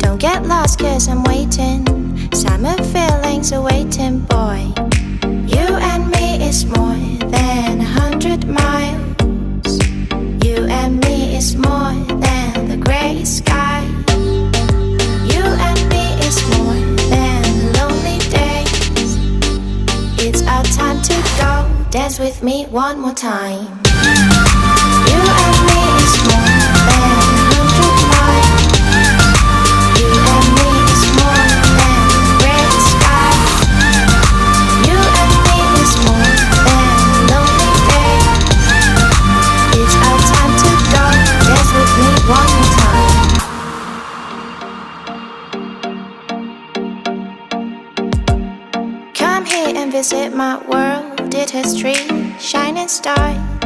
Don't get lost cause I'm waiting. Summer feelings are waiting, boy. You and me is more than 100 miles. You and me is more than the gray sky. You and me is more than lonely days. It's our time to go. Dance with me one more time. You and me is more than 100 miles. You and me is more than the gray sky. You and me is more than lonely days. It's our time to go. Dance with me one more time. Come here and visit my world. It has trees, shining stars,